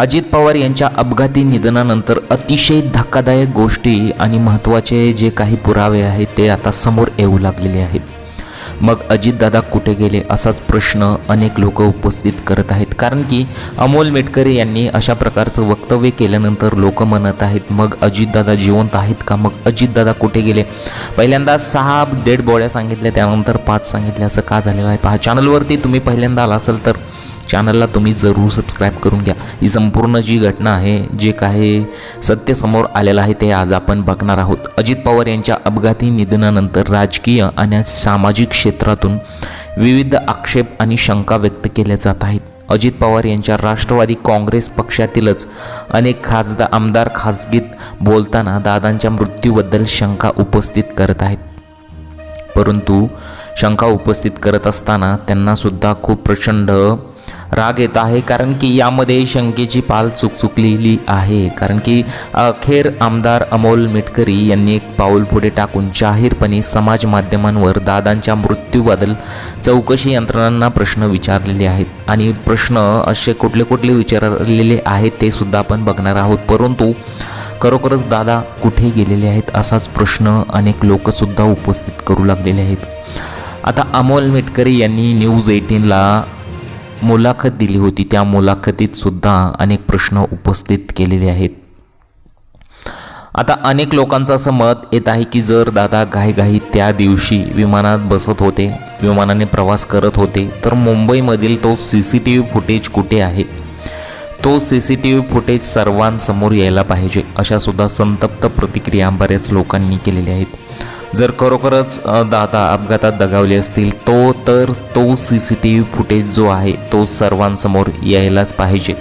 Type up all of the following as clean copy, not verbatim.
अजित पवार यांच्या अपघाती निधनानंतर अतिशय धक्कादायक गोष्टी आणि महत्त्वाचे जे काही पुरावे आहेत ते आता समोर येऊ लागलेले आहेत. मग अजितदादा कुठे गेले असाच प्रश्न अनेक लोक उपस्थित करत आहेत. कारण की अमोल मेटकरी यांनी अशा प्रकारचं वक्तव्य केल्यानंतर लोक म्हणत आहेत मग अजितदादा जिवंत आहेत का, मग अजितदादा कुठे गेले. पहिल्यांदा 6 डेड बॉड्या सांगितल्या, त्यानंतर 5 सांगितल्या. असं का झालेलं आहे पहा. चॅनलवरती तुम्ही पहिल्यांदा आला असाल तर चॅनलला तुम्ही जरूर सबस्क्राईब करून घ्या. ही संपूर्ण जी घटना आहे, जे काही सत्य समोर आलेलं आहे ते आज आपण बघणार आहोत. अजित पवार यांच्या अपघाती निधनानंतर राजकीय आणि सामाजिक क्षेत्रातून विविध आक्षेप आणि शंका व्यक्त केल्या जात आहेत. अजित पवार यांच्या राष्ट्रवादी काँग्रेस पक्षातीलच अनेक आमदार खासगीत बोलताना दादांच्या मृत्यूबद्दल शंका उपस्थित करत आहेत. परंतु शंका उपस्थित करत असताना त्यांना सुद्धा खूप प्रचंड राग येत आहे. कारण की यामध्ये शंकेची पाल चुकलेली आहे. कारण की अखेर आमदार अमोल मेटकरी यांनी एक पाऊल पुढे टाकून जाहीरपणे समाज माध्यमांवर दादांच्या मृत्यूबद्दल चौकशी यंत्रणांना प्रश्न विचारलेले आहेत. आणि प्रश्न असे कुठले विचारलेले आहेत ते सुद्धा आपण बघणार आहोत. परंतु खरोखरच दादा कुठे गेलेले आहेत असाच प्रश्न अनेक लोकसुद्धा उपस्थित करू लागलेले आहेत. आता अमोल मेटकरी यांनी न्यूज 18ला मुलाखत दिली होती. त्या मुलाखतीत सुद्धा अनेक प्रश्न उपस्थित केलेले आहेत. आता अनेक लोकांचं असं मत येत आहे की जर दादा घाईघाईत त्या दिवशी विमानात बसत होते, विमानाने प्रवास करत होते, तर मुंबईमधील तो CCTV फुटेज कुठे आहे, तो CCTV फुटेज सर्वांसमोर यायला पाहिजे, अशा सुद्धा संतप्त प्रतिक्रिया बऱ्याच लोकांनी केलेल्या आहेत. जर खरोखरच दादा अपघातात दगावले असतील तर तो CCTV फुटेज जो आहे तो सर्वांसमोर यायलाच पाहिजे.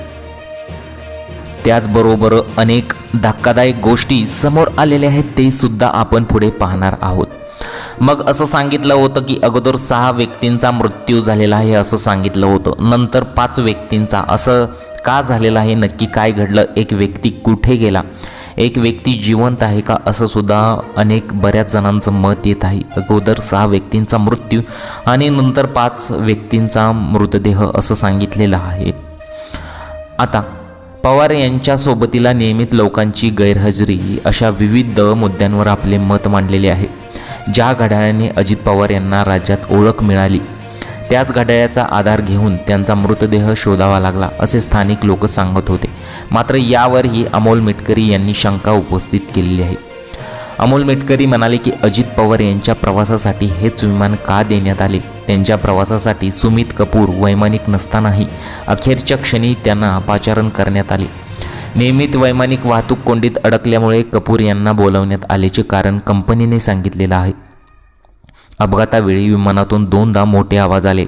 त्याचबरोबर अनेक धक्कादायक गोष्टी समोर आलेल्या आहेत ते सुद्धा आपण पुढे पाहणार आहोत. मग असं सांगितलं होतं की अगोदर 6 व्यक्तींचा मृत्यू झालेला आहे असं सांगितलं होतं, नंतर 5 व्यक्तींचा. असं का झालेलं आहे, नक्की काय घडलं, एक व्यक्ती कुठे गेला, एक व्यक्ती जिवंत आहे का, असं सुद्धा बऱ्याच जणांचं मत येत आहे. अगोदर 6 व्यक्तींचा मृत्यू आणि नंतर 5 व्यक्तींचा मृतदेह असं सांगितलेलं आहे. आता पवार यांच्या सोबतीला नियमित लोकांची गैरहजेरी अशा विविध मुद्द्यांवर आपले मत मांडलेले आहे. ज्या घड्याळाने अजित पवार यांना राज्यात ओळख मिळाली त्याच घड्याळाचा आधार घेऊन त्यांचा मृतदेह शोधावा लागला असे स्थानिक लोक सांगत होते. मात्र यावरही अमोल मेटकरी यांनी शंका उपस्थित केलेली आहे. अमोल मेटकरी म्हणाले की अजित पवार यांच्या प्रवासासाठी हेच विमान का देण्यात आले. त्यांच्या प्रवासासाठी सुमित कपूर वैमानिक नसतानाही अखेरच्या क्षणी त्यांना पाचारण करण्यात आले. नियमित वैमानिक वाहतूक कोंडीत अडकल्यामुळे कपूर यांना बोलावण्यात आल्याचे कारण कंपनीने सांगितलेलं आहे. अपघातावेळी विमानातून 2दा मोठे आवाज आले.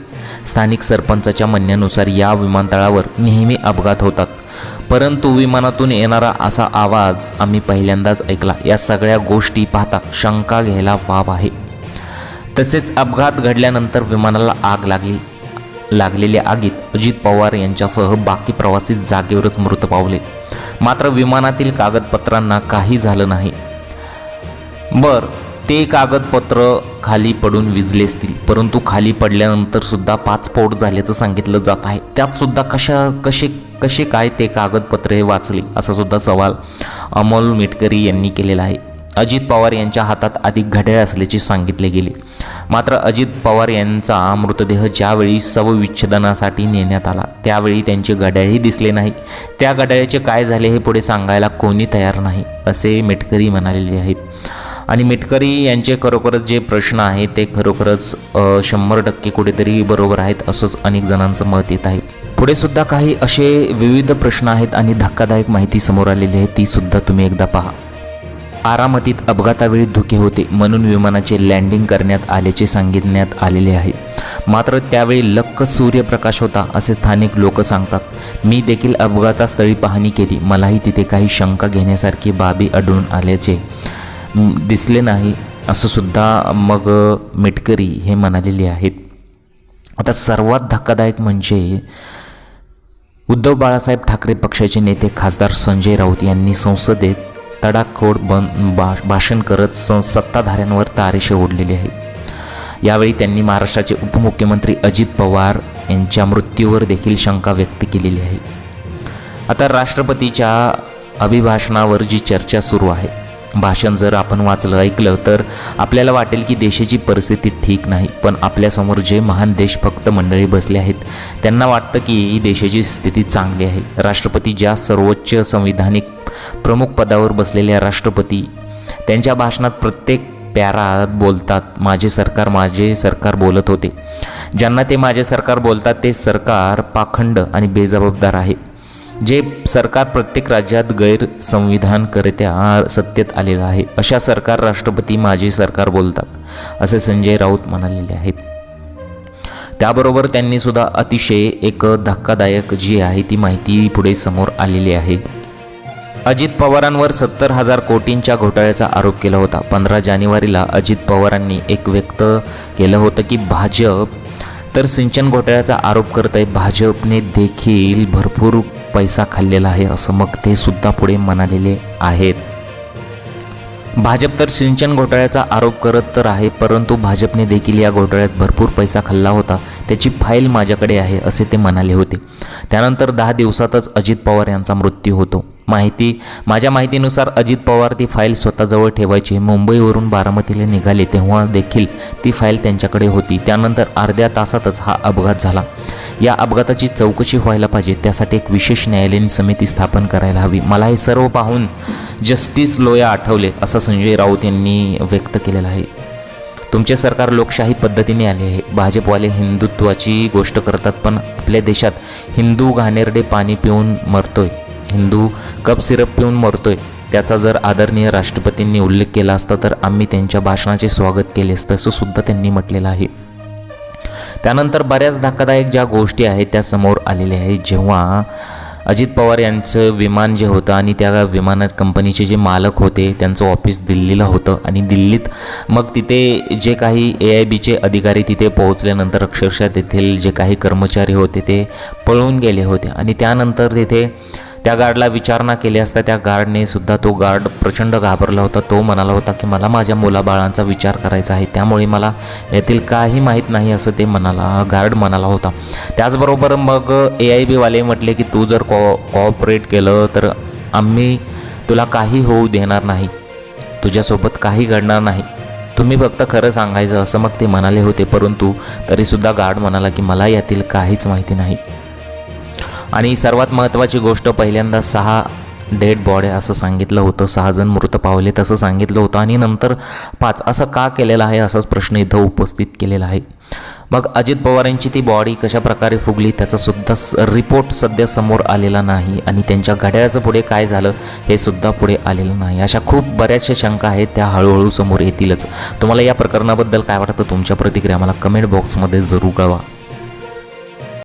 स्थानिक सरपंचाच्या म्हणण्यानुसार या विमानतळावर नेहमी अपघात होतात, परंतु विमानातून येणारा असा आवाज आम्ही पहिल्यांदाच ऐकला. या सगळ्या गोष्टी पाहता शंका घ्यायला वाव आहे. तसेच अपघात घडल्यानंतर विमानाला आग लागलेल्या आगीत अजित पवार यांच्यासह बाकी प्रवासी जागेवरच मृत पावले. मात्र विमानातील कागदपत्रांना काही झालं नाही. ते कागदपत्र खाली पडून विझले असतील, परंतु खाली पडल्यानंतर सुद्धा 5 स्फोट झाल्याचं सांगितलं जात आहे. त्यात सुद्धा कसे काय ते कागदपत्र हे वाचले असा सुद्धा सवाल अमोल मेटकरी यांनी केलेला आहे. अजित पवार यांच्या हातात अधिक घड्याळ असल्याचे सांगितले गेले. मात्र अजित पवार यांचा मृतदेह ज्यावेळी शवविच्छेदनासाठी नेण्यात आला त्यावेळी त्यांचे घड्याळही दिसले नाही. त्या घड्याळाचे काय झाले हे पुढे सांगायला कोणी तयार नाही असे मेटकरी म्हणालेले आहेत. आणि मेटकरी यांचे खरोखरच जे प्रश्न आहेत ते खरोखरच 100% कुठेतरी बरोबर आहेत असंच अनेक जणांचं मत येत आहे. पुढे सुद्धा काही असे विविध प्रश्न आहेत आणि धक्कादायक माहिती समोर आलेली आहे, ती सुद्धा तुम्ही एकदा पहा. बारामतीत अपघातावेळी धुके होते म्हणून विमानाचे लँडिंग करण्यात आल्याचे सांगण्यात आलेले आहे. मात्र त्यावेळी लक्क सूर्यप्रकाश होता असे स्थानिक लोक सांगतात. मी देखील अपघातास्थळी पाहणी केली, मलाही तिथे काही शंका घेण्यासारखी बाबी आढळून आल्याचे दिसले नाही असं सुद्धा मग मेटकरी हे म्हणालेले आहेत. आता सर्वात धक्कादायक म्हणजे उद्धव बाळासाहेब ठाकरे पक्षाचे नेते खासदार संजय राऊत यांनी संसदेत तडाखोड भाषण करत सत्ताधाऱ्यांवर तारेषे ओढलेले आहे. यावेळी त्यांनी महाराष्ट्राचे उपमुख्यमंत्री अजित पवार यांच्या मृत्यूवर देखील शंका व्यक्त केलेली आहे. आता राष्ट्रपतीच्या अभिभाषणावर जी चर्चा सुरू आहे, भाषण जर आपण वाचलं ऐकलं तर आपल्याला वाटेल की देशाची परिस्थिती ठीक नाही, पण आपल्यासमोर जे महान देशभक्त मंडळी बसले आहेत त्यांना वाटतं की देशाची स्थिती चांगली आहे. राष्ट्रपती ज्या सर्वोच्च संविधानिक प्रमुख पदावर बसलेल्या राष्ट्रपती त्यांच्या भाषणात प्रत्येक पॅरात बोलतात माझे सरकार बोलत होते. ज्यांना ते माझे सरकार बोलतात ते सरकार पाखंड आणि बेजबाबदार आहे. जे सरकार प्रत्येक राज्यात गैरसंविधानकरित्या सत्तेत आलेलं आहे, अशा सरकार राष्ट्रपती माझे सरकार बोलतात असे संजय राऊत म्हणालेले आहेत. त्याबरोबर त्यांनी सुद्धा अतिशय एक धक्कादायक जी आहे ती माहिती पुढे समोर आलेली आहे. अजित पवारांवर 70,000 कोटींच्या घोटाळ्याचा आरोप केला होता. 15 जानेवारीला अजित पवारांनी एक व्यक्त केलं होतं की भाजप तर सिंचन घोटाळ्याचा आरोप करत आहे, भाजपने देखील भरपूर पैसा खाल्लेला आहे असं मग ते सुद्धा पुढे म्हणालेले आहेत. भाजप तर सिंचन घोटाळ्याचा आरोप करत तर आहे, परंतु भाजपने देखील या घोटाळ्यात भरपूर पैसा खाल्ला होता, त्याची फाईल माझ्याकडे आहे असे ते म्हणाले होते. त्यानंतर 10 दिवसातच अजित पवार यांचा मृत्यू होतो. माझ्या माहितीनुसार अजित पवार ती फाईल स्वतःजवळ ठेवायची. मुंबईवरून बारामतीला निघाले तेव्हा देखील ती फाईल त्यांच्याकडे होती. त्यानंतर अर्ध्या तासातच हा अपघात झाला. या अपघाताची चौकशी व्हायला पाहिजे, त्यासाठी एक विशेष न्यायालयीन समिती स्थापन करायला हवी. मला हे सर्व पाहून जस्टिस लोया आठवले असं संजय राऊत यांनी व्यक्त केलेलं आहे. तुमचे सरकार लोकशाही पद्धतीने आले आहे. भाजपवाले हिंदुत्वाची गोष्ट करतात, पण आपल्या देशात हिंदू घाणेरडे पाणी पिऊन मरतोय, हिंदू कप सिरप पिऊन मरतोय. त्याचा जर आदरणीय राष्ट्रपतींनी उल्लेख केला असता तर आम्ही त्यांच्या भाषणाचे स्वागत केले असतं असं सुद्धा त्यांनी म्हटलेलं आहे. त्यानंतर बऱ्याच धक्कादायक ज्या गोष्टी आहेत त्या समोर आलेल्या आहेत. जेव्हा अजित पवार यांचं विमान जे होतं आणि त्या विमानात कंपनीचे जे मालक होते त्यांचं ऑफिस दिल्लीला होतं आणि दिल्लीत मग तिथे जे काही AIBचे अधिकारी तिथे पोहोचल्यानंतर अक्षरशः तेथील जे काही कर्मचारी होते ते पळून गेले होते आणि त्यानंतर तिथे त्या गार्डला विचारणा केली असता त्या गार्डने सुद्धा, तो गार्ड प्रचंड घाबरला होता. तो म्हणाला होता की मला माझ्या मुलाबाळांचा विचार करायचा आहे, त्यामुळे मला यातील काही माहीत नाही असं ते गार्ड म्हणाला होता. त्याचबरोबर मग AIBवाले म्हटले की तू जर कॉऑपरेट केलं तर आम्ही तुला काही होऊ देणार नाही, तुझ्यासोबत काही घडणार नाही, तुम्ही फक्त खरं सांगायचं असं मग ते म्हणाले होते. परंतु तरीसुद्धा गार्ड म्हणाला की मला यातील काहीच माहिती नाही. आणि सर्वात महत्त्वाची गोष्ट, पहिल्यांदा 6 डेड बॉड्या असं सांगितलं होतं, 6 जण मृत पावले तसं सांगितलं होतं आणि नंतर 5 असं का केलेलं आहे असाच प्रश्न इथं उपस्थित केलेला आहे. मग अजित पवारांची ती बॉडी कशा प्रकारे फुगली त्याचा सुद्धा रिपोर्ट सध्या समोर आलेला नाही आणि त्यांच्या घड्याळाचं पुढे काय झालं हे सुद्धा पुढे आलेलं नाही. अशा खूप बऱ्याचशा शंका आहेत, त्या हळूहळू समोर येतीलच. तुम्हाला या प्रकरणाबद्दल काय वाटतं? तुमच्या प्रतिक्रिया मला कमेंट बॉक्समध्ये जरूर कळवा.